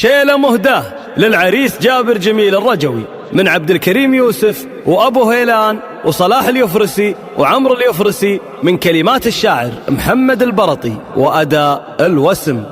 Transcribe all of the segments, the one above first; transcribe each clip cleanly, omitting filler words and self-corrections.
شيلة مهداة للعريس جابر جميل الرجوي من عبد الكريم يوسف وأبو هيلان وصلاح اليفرسي وعمر اليفرسي، من كلمات الشاعر محمد البرطي وأداء الوسم.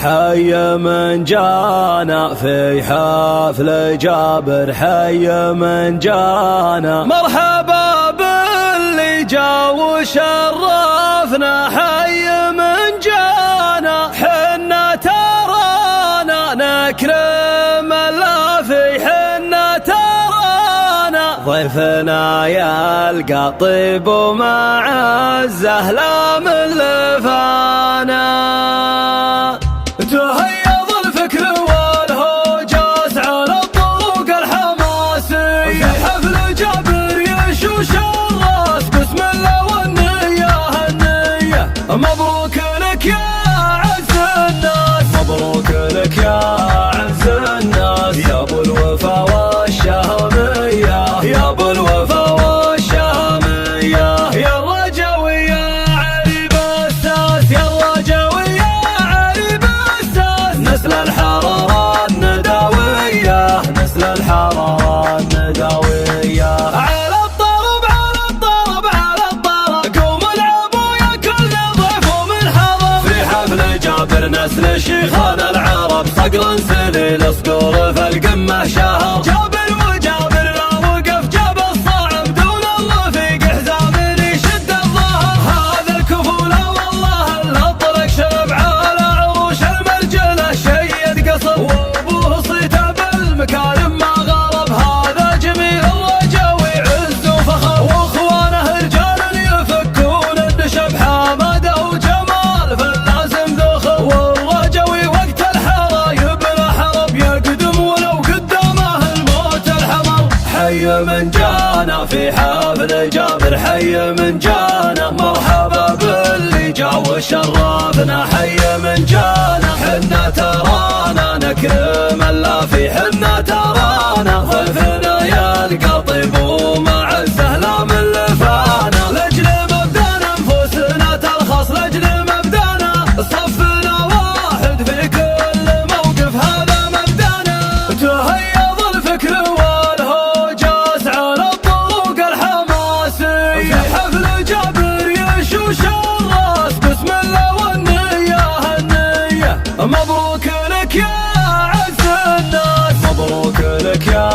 حي من جانا في حفل جابر، حي من جانا، مرحبا باللي جا وشرفنا، حي من جانا، حنا ترانا نكرم اللافي، حنا ترانا ضيفنا يلقى طيب ومعزه لا من لفانا. تهيض الفكر والهوجاس على الطرق الحماسية، في حفل جابر يشوش الراس، بسم الله والنية هالنية. مبروك لك يا عز الناس، مبروك لك يا عز الناس، يا ابو الوفا والشهامية، يا ابو الوفا والشهامية، يا الرجوي يا عريب الساس، يا الرجوي نسل الحرارة النداوية، نسل الحرارة النداوية. على الطرب على الطرب على الطرب، قوم العبوا يا كل ضيف ومن حضر، في حفل جابر نسل شيخان العرب، صقر سليل صقور في القمة شهر، جابر وجابر لا وقف جاب الصعب، دون الله في حزام يشد الظهر، هذا الكفولة والله الاطلق شرب على عروش المرجله، شيد قصر وابوه صيته بالمكارم ما غرب، هذا جميل الرجوي عز وفخر، واخوانه رجال يفكون الدشب، حماده وجمال فاللازم ذخر، والرجوي وقت الحرى يبنى حرب، يقدم ولو قدامه الموت الحمر. حي من جانا في حفل جابر، حي من جانا، مرحبا باللي جا وشرفنا، حي من جانا، حنا ترانا نكرم اللافي، حنا ترانا ضيفنا يلقى طيب ومعزه لا من لفانا، لاجل مبدانا نفوسنا ترخص، لاجل مبدانا صفنا واحد في كل موقف، هذا مبدانا. تهيض الفكر والهوجاس على الطرق الحماسية، في حفل جابر يشوش الراس، بسم الله والنية هالنية. مبروك لك يا عز الناس، مبروك لك يا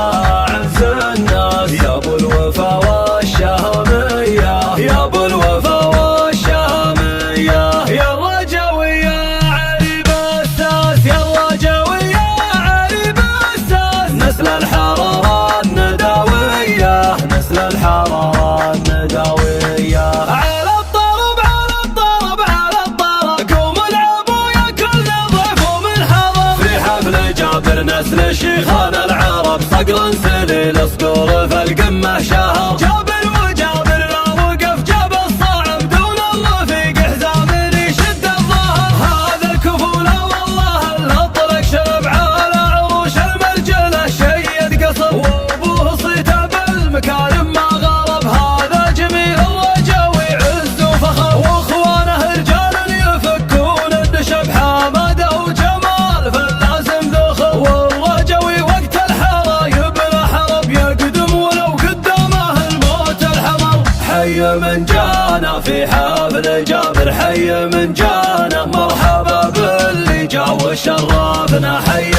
عز الناس، يا ابو الوفا والشهامية، يا ابو الوفا والشهامية، يا الرجوي يا عريب الساس، يا الرجوي يا عريب الساس، نسل الحرارة النداوية، نسل الحرارة النداوية. على الطرب على الطرب على الطرب، قوم العبوا يا كل ضيف ومن حضر، في حفل جابر نسل شيخان العرب، صقر سليل صقور في القمة شهر، جابر وجابر لا وقف جاب الصعب، دون الله في حزام يشد الظهر، هذا الكفولة والله الاطلق شرب على عروش المرجله، شيد قصر وابوه صيته بالمكارم ما غرب، هذا جميل الرجوي عز وفخر، واخوانه رجال يفكون الدشب، حماده وجمال فاللازم ذخر، والرجوي وقت الحرى يبنى حرب، يقدم ولو قدامه الموت الحمر. حي من جانا في حفل جابر، حي من جانا، مرحبا باللي جا وشرفنا، حي